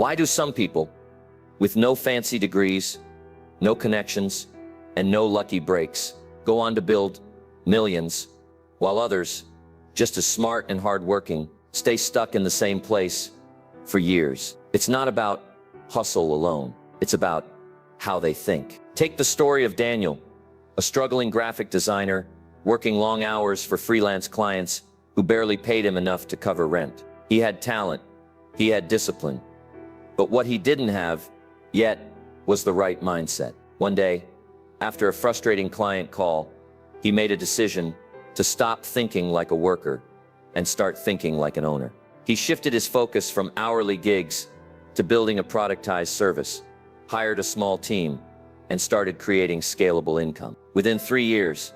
Why do some people, with no fancy degrees, no connections, and no lucky breaks, go on to build millions, while others, just as smart and hardworking, stay stuck in the same place for years? It's not about hustle alone. It's about how they think. Take the story of Daniel, a struggling graphic designer working long hours for freelance clients who barely paid him enough to cover rent. He had talent, he had discipline, but what he didn't have yet was the right mindset. One day, after a frustrating client call, he made a decision to stop thinking like a worker and start thinking like an owner. He shifted his focus from hourly gigs to building a productized service, hired a small team, and started creating scalable income. Within 3 years,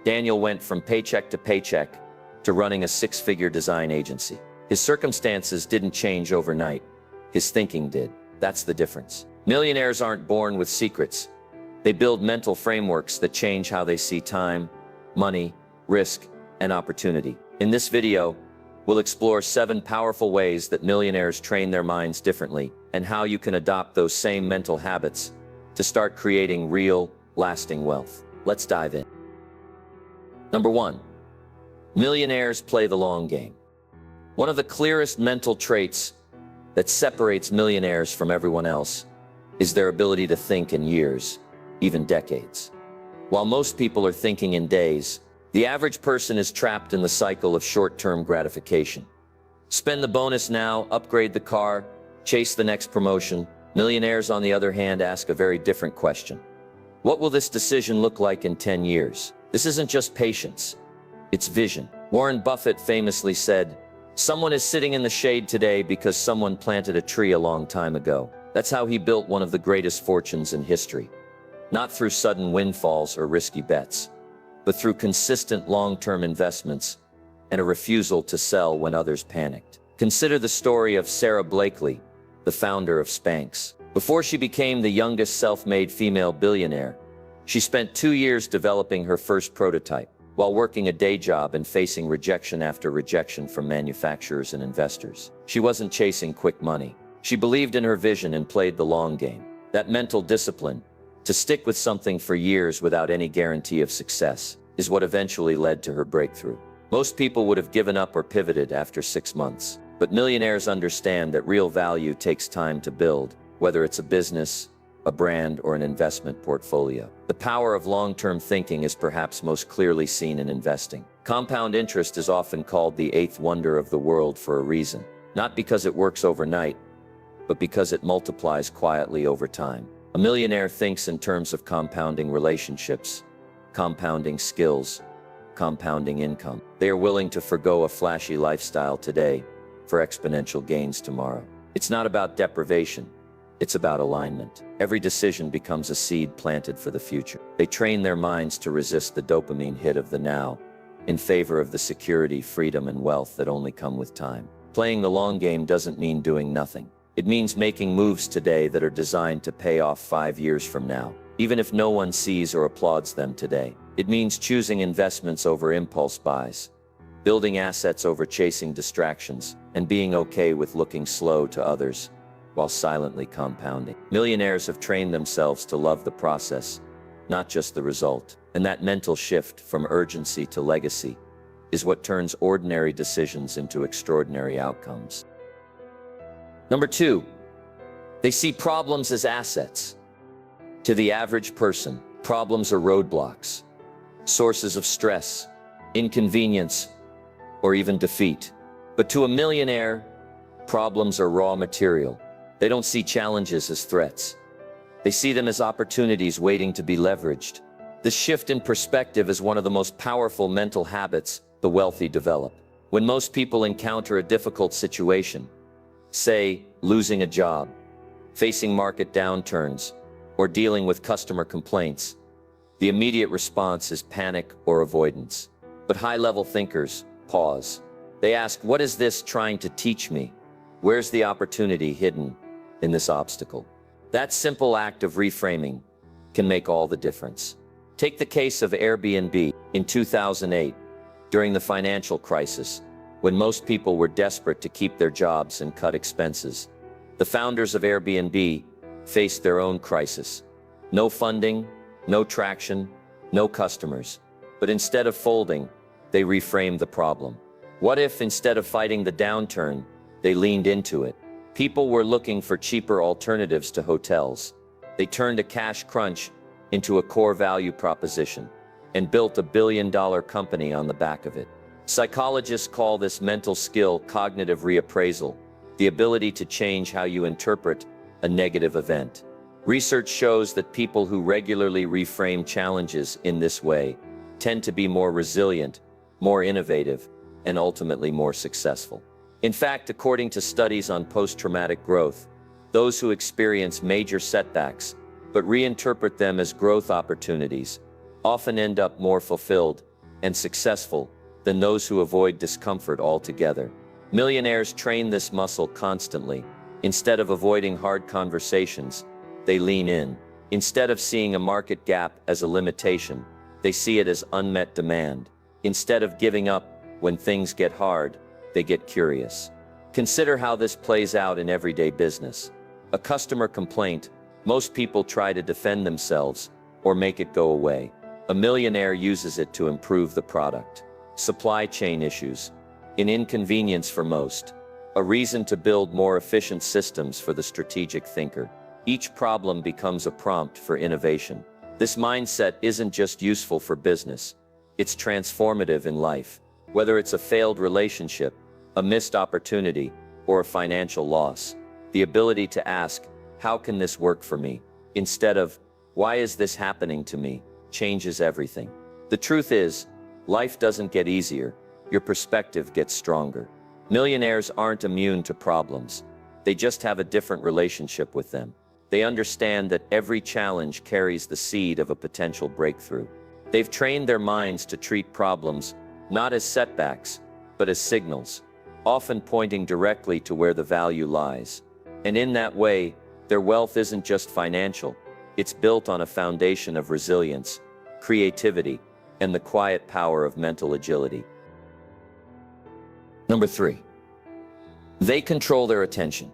Daniel went from paycheck to paycheck to running a 6-figure design agency. His circumstances didn't change overnight. His thinking did. That's the difference. Millionaires aren't born with secrets. They build mental frameworks that change how they see time, money, risk, and opportunity. In this video, we'll explore 7 powerful ways that millionaires train their minds differently and how you can adopt those same mental habits to start creating real, lasting wealth. Let's dive in. Number 1, millionaires play the long game. One of the clearest mental traits that separates millionaires from everyone else is their ability to think in years, even decades. While most people are thinking in days, the average person is trapped in the cycle of short-term gratification. Spend the bonus now, upgrade the car, chase the next promotion. Millionaires, on the other hand, ask a very different question. What will this decision look like in 10 years? This isn't just patience, it's vision. Warren Buffett famously said, "Someone is sitting in the shade today because someone planted a tree a long time ago." That's how he built one of the greatest fortunes in history. Not through sudden windfalls or risky bets, but through consistent long-term investments and a refusal to sell when others panicked. Consider the story of Sarah Blakely, the founder of Spanx. Before she became the youngest self-made female billionaire, she spent 2 years developing her first prototype, while working a day job and facing rejection after rejection from manufacturers and investors. She wasn't chasing quick money. She believed in her vision and played the long game. That mental discipline, to stick with something for years without any guarantee of success, is what eventually led to her breakthrough. Most people would have given up or pivoted after 6 months. But millionaires understand that real value takes time to build, whether it's a business, a brand, or an investment portfolio. The power of long-term thinking is perhaps most clearly seen in investing. Compound interest is often called the 8th wonder of the world for a reason. Not because it works overnight, but because it multiplies quietly over time. A millionaire thinks in terms of compounding relationships, compounding skills, compounding income. They are willing to forgo a flashy lifestyle today for exponential gains tomorrow. It's not about deprivation, it's about alignment. Every decision becomes a seed planted for the future. They train their minds to resist the dopamine hit of the now, in favor of the security, freedom, and wealth that only come with time. Playing the long game doesn't mean doing nothing. It means making moves today that are designed to pay off 5 years from now, even if no one sees or applauds them today. It means choosing investments over impulse buys, building assets over chasing distractions, and being okay with looking slow to others while silently compounding. Millionaires have trained themselves to love the process, not just the result. And that mental shift from urgency to legacy is what turns ordinary decisions into extraordinary outcomes. Number 2, they see problems as assets. To the average person, problems are roadblocks, sources of stress, inconvenience, or even defeat. But to a millionaire, problems are raw material. They don't see challenges as threats. They see them as opportunities waiting to be leveraged. This shift in perspective is one of the most powerful mental habits the wealthy develop. When most people encounter a difficult situation, say losing a job, facing market downturns, or dealing with customer complaints, the immediate response is panic or avoidance. But high-level thinkers pause. They ask, what is this trying to teach me? Where's the opportunity hidden in this obstacle? That simple act of reframing can make all the difference. Take the case of Airbnb in 2008, during the financial crisis, when most people were desperate to keep their jobs and cut expenses. The founders of Airbnb faced their own crisis. No funding, no traction, no customers. But instead of folding, they reframed the problem. What if, instead of fighting the downturn, they leaned into it? People were looking for cheaper alternatives to hotels. They turned a cash crunch into a core value proposition and built a billion-dollar company on the back of it. Psychologists call this mental skill cognitive reappraisal, the ability to change how you interpret a negative event. Research shows that people who regularly reframe challenges in this way tend to be more resilient, more innovative, and ultimately more successful. In fact, according to studies on post-traumatic growth, those who experience major setbacks but reinterpret them as growth opportunities often end up more fulfilled and successful than those who avoid discomfort altogether. Millionaires train this muscle constantly. Instead of avoiding hard conversations, they lean in. Instead of seeing a market gap as a limitation, they see it as unmet demand. Instead of giving up when things get hard, they get curious. Consider how this plays out in everyday business. A customer complaint, most people try to defend themselves or make it go away. A millionaire uses it to improve the product. Supply chain issues, an inconvenience for most. A reason to build more efficient systems for the strategic thinker. Each problem becomes a prompt for innovation. This mindset isn't just useful for business, it's transformative in life. Whether it's a failed relationship, a missed opportunity, or a financial loss, the ability to ask, how can this work for me? Instead of, why is this happening to me? Changes everything. The truth is, life doesn't get easier, your perspective gets stronger. Millionaires aren't immune to problems. They just have a different relationship with them. They understand that every challenge carries the seed of a potential breakthrough. They've trained their minds to treat problems not as setbacks, but as signals, often pointing directly to where the value lies. And in that way, their wealth isn't just financial, it's built on a foundation of resilience, creativity, and the quiet power of mental agility. Number 3. They control their attention.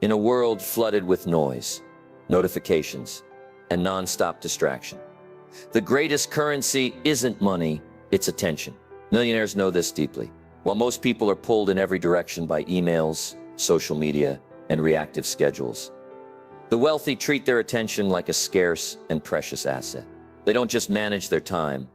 In a world flooded with noise, notifications, and non-stop distraction, the greatest currency isn't money, it's attention. Millionaires know this deeply. While most people are pulled in every direction by emails, social media, and reactive schedules, the wealthy treat their attention like a scarce and precious asset. They don't just manage their time,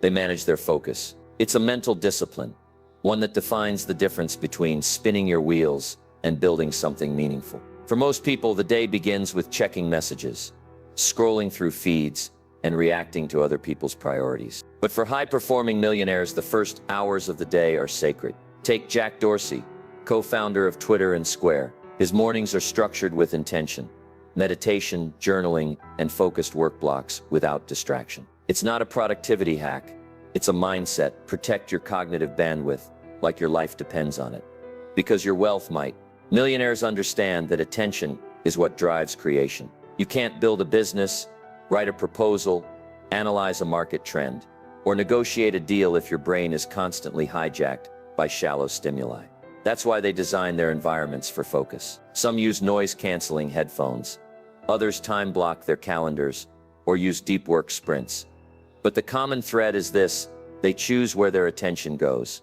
they manage their focus. It's a mental discipline, one that defines the difference between spinning your wheels and building something meaningful. For most people, the day begins with checking messages, scrolling through feeds, and reacting to other people's priorities. But for high-performing millionaires, the first hours of the day are sacred. Take Jack Dorsey, co-founder of Twitter and Square. His mornings are structured with intention, meditation, journaling, and focused work blocks without distraction. It's not a productivity hack, it's a mindset. Protect your cognitive bandwidth like your life depends on it. Because your wealth might. Millionaires understand that attention is what drives creation. You can't build a business, write a proposal, analyze a market trend, or negotiate a deal if your brain is constantly hijacked by shallow stimuli. That's why they design their environments for focus. Some use noise-canceling headphones, others time block their calendars, or use deep work sprints. But the common thread is this: they choose where their attention goes,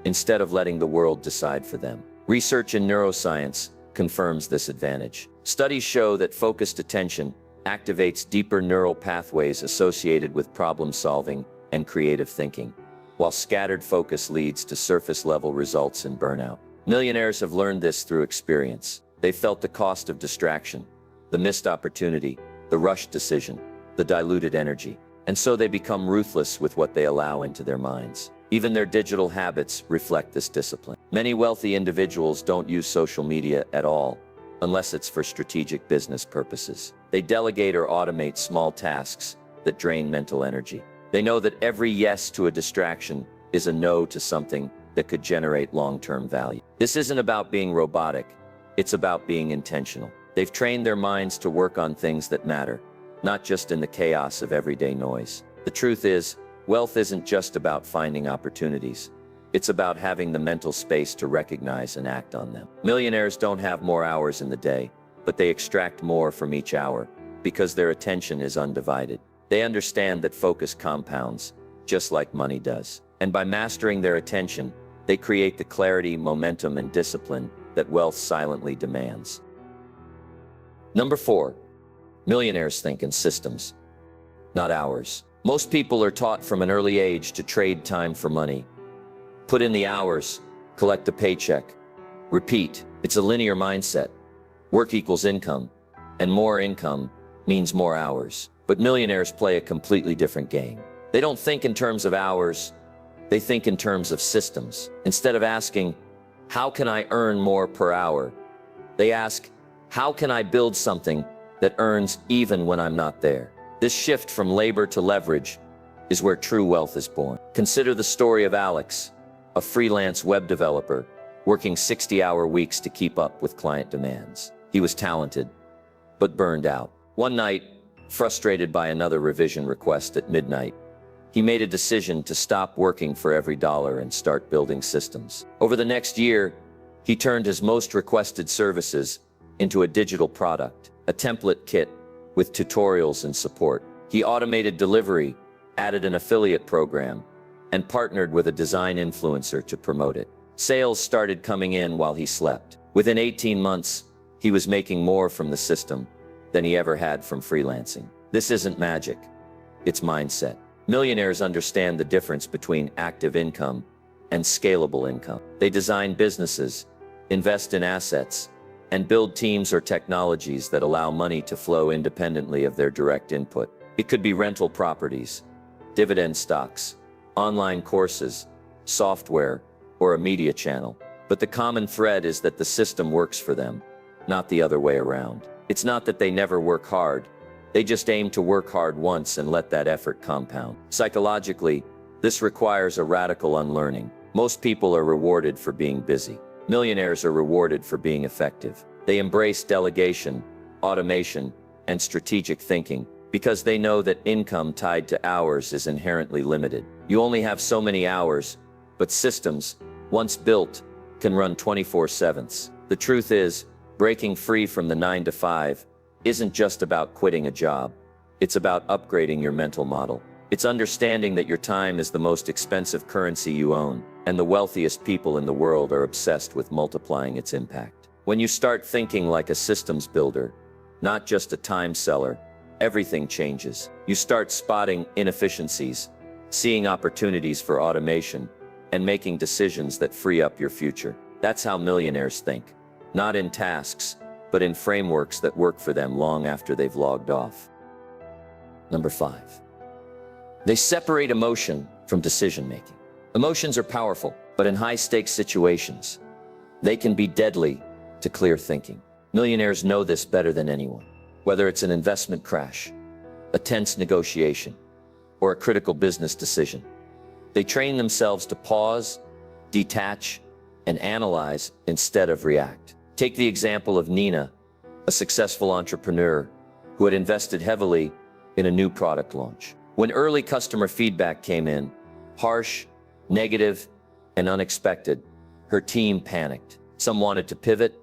instead of letting the world decide for them. Research in neuroscience confirms this advantage. Studies show that focused attention activates deeper neural pathways associated with problem-solving and creative thinking, while scattered focus leads to surface-level results in burnout. Millionaires have learned this through experience. They've felt the cost of distraction, the missed opportunity, the rushed decision, the diluted energy. And so they become ruthless with what they allow into their minds. Even their digital habits reflect this discipline. Many wealthy individuals don't use social media at all, unless it's for strategic business purposes. They delegate or automate small tasks that drain mental energy. They know that every yes to a distraction is a no to something that could generate long-term value. This isn't about being robotic, it's about being intentional. They've trained their minds to work on things that matter, not just in the chaos of everyday noise. The truth is, wealth isn't just about finding opportunities. It's about having the mental space to recognize and act on them. Millionaires don't have more hours in the day, but they extract more from each hour because their attention is undivided. They understand that focus compounds, just like money does. And by mastering their attention, they create the clarity, momentum, and discipline that wealth silently demands. Number 4, millionaires think in systems, not hours. Most people are taught from an early age to trade time for money. Put in the hours, collect a paycheck. Repeat. It's a linear mindset. Work equals income, and more income means more hours. But millionaires play a completely different game. They don't think in terms of hours, they think in terms of systems. Instead of asking, how can I earn more per hour? They ask, how can I build something that earns even when I'm not there? This shift from labor to leverage is where true wealth is born. Consider the story of Alex, a freelance web developer, working 60-hour weeks to keep up with client demands. He was talented, but burned out. One night, frustrated by another revision request at midnight, he made a decision to stop working for every dollar and start building systems. Over the next year, he turned his most requested services into a digital product, a template kit with tutorials and support. He automated delivery, added an affiliate program, and partnered with a design influencer to promote it. Sales started coming in while he slept. Within 18 months, he was making more from the system than he ever had from freelancing. This isn't magic, it's mindset. Millionaires understand the difference between active income and scalable income. They design businesses, invest in assets, and build teams or technologies that allow money to flow independently of their direct input. It could be rental properties, dividend stocks, online courses, software, or a media channel. But the common thread is that the system works for them, not the other way around. It's not that they never work hard. They just aim to work hard once and let that effort compound. Psychologically, this requires a radical unlearning. Most people are rewarded for being busy. Millionaires are rewarded for being effective. They embrace delegation, automation, and strategic thinking because they know that income tied to hours is inherently limited. You only have so many hours, but systems, once built, can run 24/7. The truth is, breaking free from the 9-to-5 isn't just about quitting a job. It's about upgrading your mental model. It's understanding that your time is the most expensive currency you own, and the wealthiest people in the world are obsessed with multiplying its impact. When you start thinking like a systems builder, not just a time seller, everything changes. You start spotting inefficiencies, seeing opportunities for automation, and making decisions that free up your future. That's how millionaires think. Not in tasks, but in frameworks that work for them long after they've logged off. Number 5. They separate emotion from decision-making. Emotions are powerful, but in high-stakes situations, they can be deadly to clear thinking. Millionaires know this better than anyone. Whether it's an investment crash, a tense negotiation, or a critical business decision, they train themselves to pause, detach, and analyze instead of react. Take the example of Nina, a successful entrepreneur who had invested heavily in a new product launch. When early customer feedback came in, harsh, negative, and unexpected, her team panicked. Some wanted to pivot,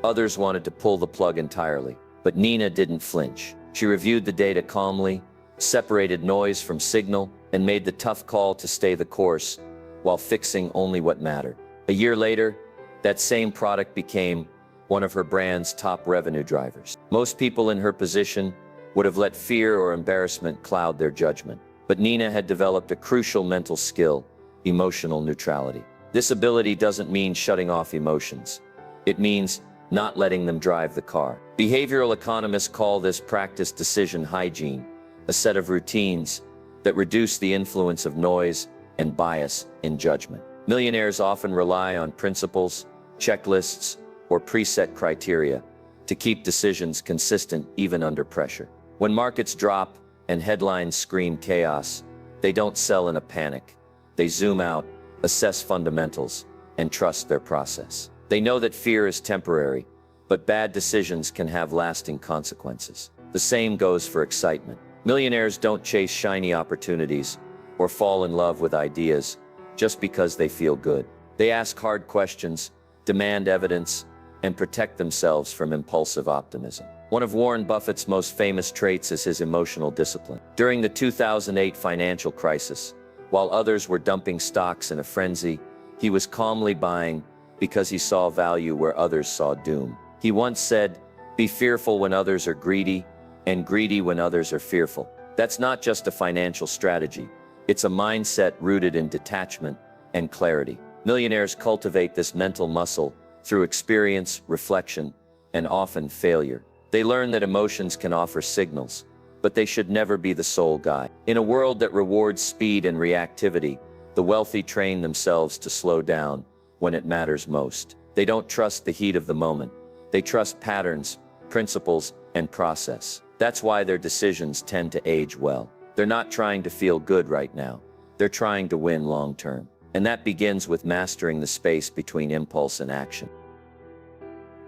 others wanted to pull the plug entirely. But Nina didn't flinch. She reviewed the data calmly, separated noise from signal, and made the tough call to stay the course while fixing only what mattered. A year later, that same product became one of her brand's top revenue drivers. Most people in her position would have let fear or embarrassment cloud their judgment. But Nina had developed a crucial mental skill, emotional neutrality. This ability doesn't mean shutting off emotions. It means not letting them drive the car. Behavioral economists call this practice decision hygiene, a set of routines that reduce the influence of noise and bias in judgment. Millionaires often rely on principles, checklists, or preset criteria to keep decisions consistent even under pressure. When markets drop and headlines scream chaos, they don't sell in a panic. They zoom out, assess fundamentals, and trust their process. They know that fear is temporary, but bad decisions can have lasting consequences. The same goes for excitement. Millionaires don't chase shiny opportunities or fall in love with ideas. just because they feel good. They ask hard questions, demand evidence, and protect themselves from impulsive optimism. One of Warren Buffett's most famous traits is his emotional discipline. During the 2008 financial crisis, while others were dumping stocks in a frenzy, he was calmly buying because he saw value where others saw doom. He once said, "Be fearful when others are greedy, and greedy when others are fearful." That's not just a financial strategy. It's a mindset rooted in detachment and clarity. Millionaires cultivate this mental muscle through experience, reflection, and often failure. They learn that emotions can offer signals, but they should never be the sole guide. In a world that rewards speed and reactivity, the wealthy train themselves to slow down when it matters most. They don't trust the heat of the moment. They trust patterns, principles, and process. That's why their decisions tend to age well. They're not trying to feel good right now. They're trying to win long term. And that begins with mastering the space between impulse and action.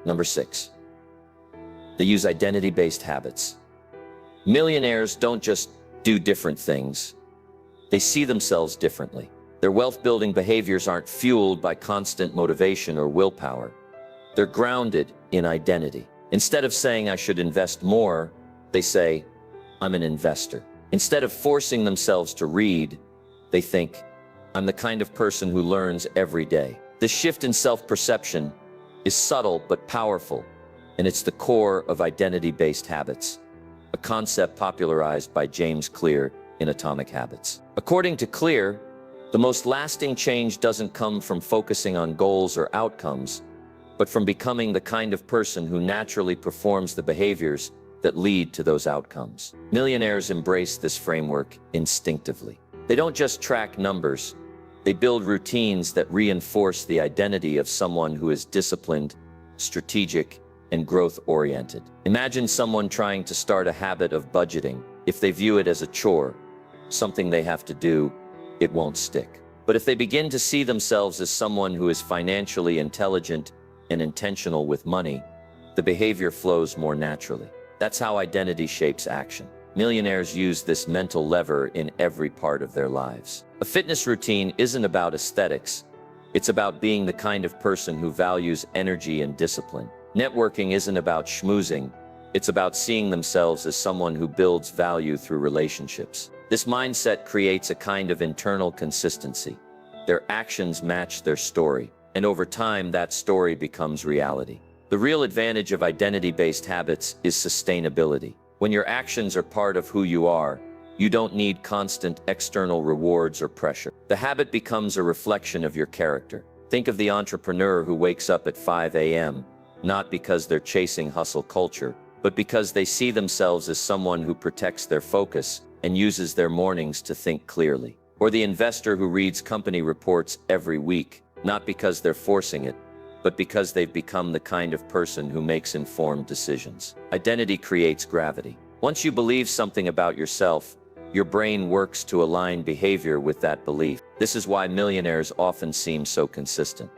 Number 6. They use identity-based habits. Millionaires don't just do different things. They see themselves differently. Their wealth-building behaviors aren't fueled by constant motivation or willpower. They're grounded in identity. Instead of saying, "I should invest more," they say, "I'm an investor." Instead of forcing themselves to read, they think, "I'm the kind of person who learns every day." This shift in self-perception is subtle but powerful, and it's the core of identity-based habits, a concept popularized by James Clear in Atomic Habits. According to Clear, the most lasting change doesn't come from focusing on goals or outcomes, but from becoming the kind of person who naturally performs the behaviors that lead to those outcomes. Millionaires embrace this framework instinctively. They don't just track numbers. They build routines that reinforce the identity of someone who is disciplined, strategic, and growth-oriented. Imagine someone trying to start a habit of budgeting. If they view it as a chore, something they have to do, it won't stick. But if they begin to see themselves as someone who is financially intelligent and intentional with money, the behavior flows more naturally. That's how identity shapes action. Millionaires use this mental lever in every part of their lives. A fitness routine isn't about aesthetics. It's about being the kind of person who values energy and discipline. Networking isn't about schmoozing. It's about seeing themselves as someone who builds value through relationships. This mindset creates a kind of internal consistency. Their actions match their story, and over time, that story becomes reality. The real advantage of identity-based habits is sustainability. When your actions are part of who you are, you don't need constant external rewards or pressure. The habit becomes a reflection of your character. Think of the entrepreneur who wakes up at 5 a.m., not because they're chasing hustle culture, but because they see themselves as someone who protects their focus and uses their mornings to think clearly. Or the investor who reads company reports every week, not because they're forcing it, but because they've become the kind of person who makes informed decisions. Identity creates gravity. Once you believe something about yourself, your brain works to align behavior with that belief. This is why millionaires often seem so consistent.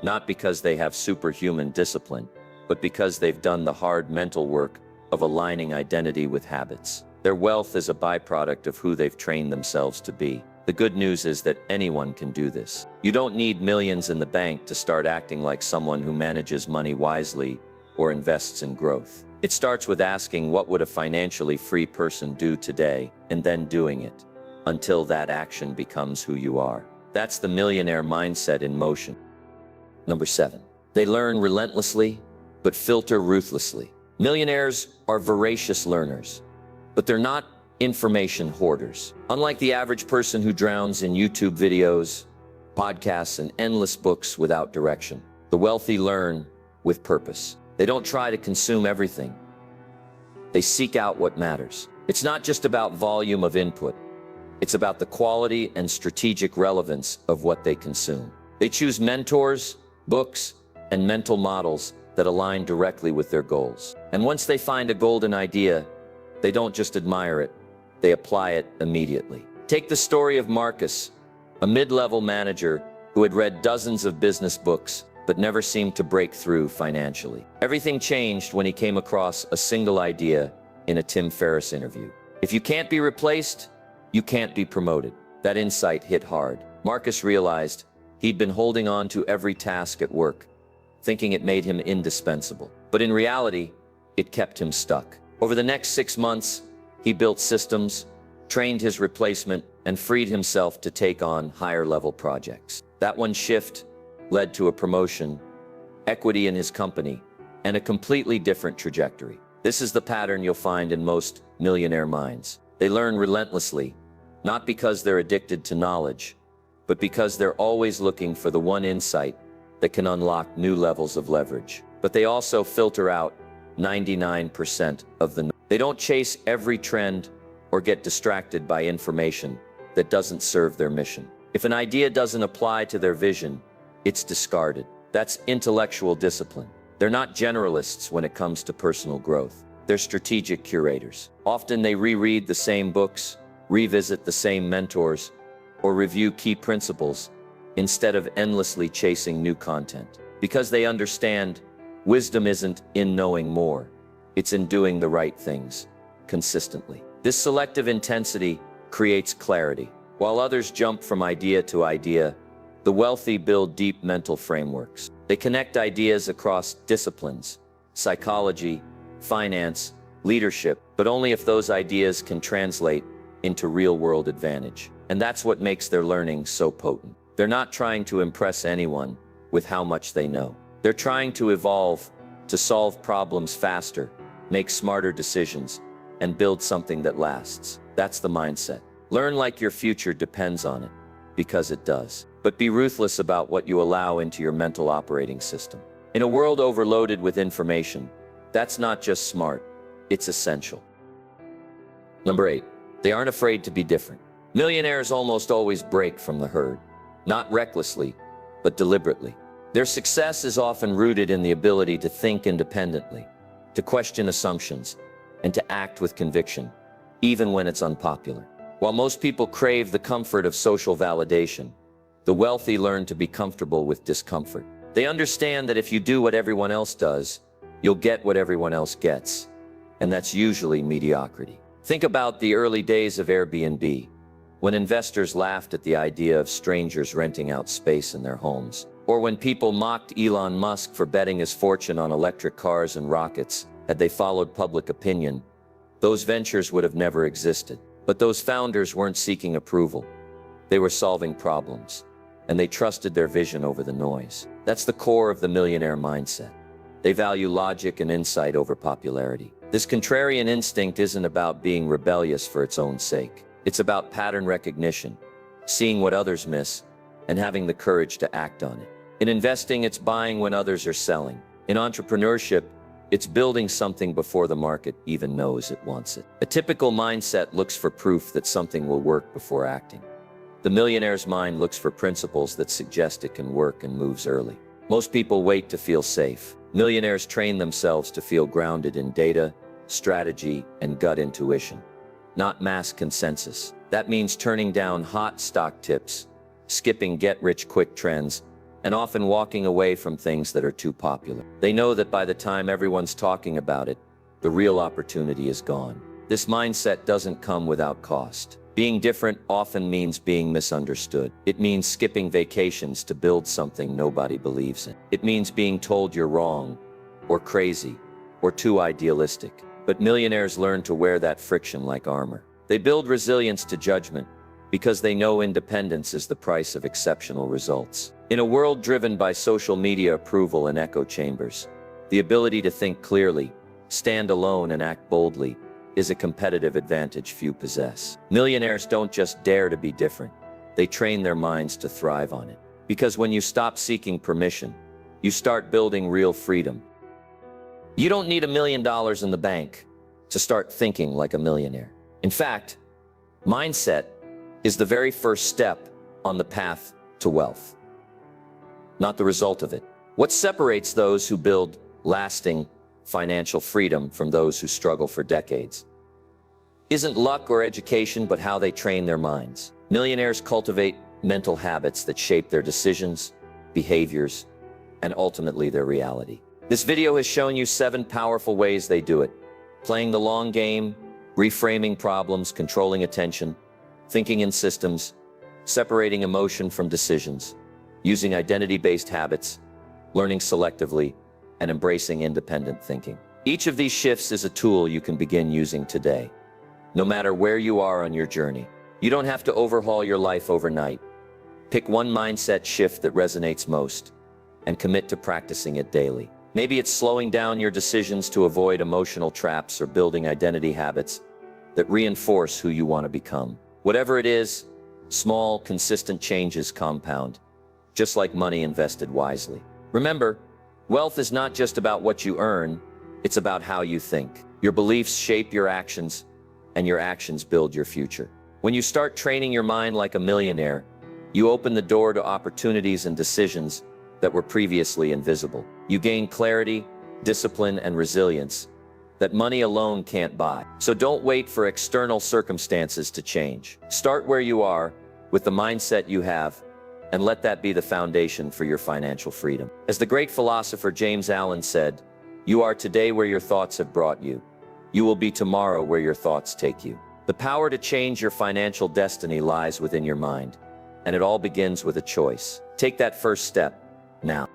Not because they have superhuman discipline, but because they've done the hard mental work of aligning identity with habits. Their wealth is a byproduct of who they've trained themselves to be. The good news is that anyone can do this. You don't need millions in the bank to start acting like someone who manages money wisely or invests in growth. It starts with asking, what would a financially free person do today, and then doing it, until that action becomes who you are. That's the millionaire mindset in motion. Number 7. They learn relentlessly, but filter ruthlessly. Millionaires are voracious learners, but they're not information hoarders. Unlike the average person who drowns in YouTube videos, podcasts, and endless books without direction, the wealthy learn with purpose. They don't try to consume everything. They seek out what matters. It's not just about volume of input. It's about the quality and strategic relevance of what they consume. They choose mentors, books, and mental models that align directly with their goals. And once they find a golden idea, they don't just admire it, they apply it immediately. Take the story of Marcus, a mid-level manager who had read dozens of business books but never seemed to break through financially. Everything changed when he came across a single idea in a Tim Ferriss interview. If you can't be replaced, you can't be promoted. That insight hit hard. Marcus realized he'd been holding on to every task at work, thinking it made him indispensable. But in reality, it kept him stuck. Over the next 6 months, he built systems, trained his replacement, and freed himself to take on higher-level projects. That one shift led to a promotion, equity in his company, and a completely different trajectory. This is the pattern you'll find in most millionaire minds. They learn relentlessly, not because they're addicted to knowledge, but because they're always looking for the one insight that can unlock new levels of leverage. But they also filter out 99% of the. They don't chase every trend or get distracted by information that doesn't serve their mission. If an idea doesn't apply to their vision, it's discarded. That's intellectual discipline. They're not generalists when it comes to personal growth. They're strategic curators. Often they reread the same books, revisit the same mentors, or review key principles instead of endlessly chasing new content. Because they understand wisdom isn't in knowing more, it's in doing the right things consistently. This selective intensity creates clarity. While others jump from idea to idea, the wealthy build deep mental frameworks. They connect ideas across disciplines, psychology, finance, leadership, but only if those ideas can translate into real-world advantage. And that's what makes their learning so potent. They're not trying to impress anyone with how much they know. They're trying to evolve, to solve problems faster, make smarter decisions, and build something that lasts. That's the mindset. Learn like your future depends on it, because it does. But be ruthless about what you allow into your mental operating system. In a world overloaded with information, that's not just smart, it's essential. Number 8, they aren't afraid to be different. Millionaires almost always break from the herd, not recklessly, but deliberately. Their success is often rooted in the ability to think independently, to question assumptions, and to act with conviction, even when it's unpopular. While most people crave the comfort of social validation, the wealthy learn to be comfortable with discomfort. They understand that if you do what everyone else does, you'll get what everyone else gets, and that's usually mediocrity. Think about the early days of Airbnb, when investors laughed at the idea of strangers renting out space in their homes, or when people mocked Elon Musk for betting his fortune on electric cars and rockets. Had they followed public opinion, those ventures would have never existed. But those founders weren't seeking approval. They were solving problems, and they trusted their vision over the noise. That's the core of the millionaire mindset. They value logic and insight over popularity. This contrarian instinct isn't about being rebellious for its own sake. It's about pattern recognition, seeing what others miss, and having the courage to act on it. In investing, it's buying when others are selling. In entrepreneurship, it's building something before the market even knows it wants it. A typical mindset looks for proof that something will work before acting. The millionaire's mind looks for principles that suggest it can work and moves early. Most people wait to feel safe. Millionaires train themselves to feel grounded in data, strategy, and gut intuition, not mass consensus. That means turning down hot stock tips, skipping get-rich-quick trends, and often walking away from things that are too popular. They know that by the time everyone's talking about it, the real opportunity is gone. This mindset doesn't come without cost. Being different often means being misunderstood. It means skipping vacations to build something nobody believes in. It means being told you're wrong, or crazy, or too idealistic. But millionaires learn to wear that friction like armor. They build resilience to judgment because they know independence is the price of exceptional results. In a world driven by social media approval and echo chambers, the ability to think clearly, stand alone, and act boldly is a competitive advantage few possess. Millionaires don't just dare to be different, they train their minds to thrive on it. Because when you stop seeking permission, you start building real freedom. You don't need $1 million in the bank to start thinking like a millionaire. In fact, mindset is the very first step on the path to wealth, not the result of it. What separates those who build lasting financial freedom from those who struggle for decades isn't luck or education, but how they train their minds. Millionaires cultivate mental habits that shape their decisions, behaviors, and ultimately their reality. This video has shown you 7 powerful ways they do it: playing the long game, reframing problems, controlling attention, thinking in systems, separating emotion from decisions, using identity-based habits, learning selectively, and embracing independent thinking. Each of these shifts is a tool you can begin using today, no matter where you are on your journey. You don't have to overhaul your life overnight. Pick one mindset shift that resonates most and commit to practicing it daily. Maybe it's slowing down your decisions to avoid emotional traps or building identity habits that reinforce who you want to become. Whatever it is, small, consistent changes compound, just like money invested wisely. Remember, wealth is not just about what you earn, it's about how you think. Your beliefs shape your actions, and your actions build your future. When you start training your mind like a millionaire, you open the door to opportunities and decisions that were previously invisible. You gain clarity, discipline, and resilience that money alone can't buy. So don't wait for external circumstances to change. Start where you are, with the mindset you have, and let that be the foundation for your financial freedom. As the great philosopher James Allen said, "You are today where your thoughts have brought you. You will be tomorrow where your thoughts take you." The power to change your financial destiny lies within your mind, and it all begins with a choice. Take that first step now.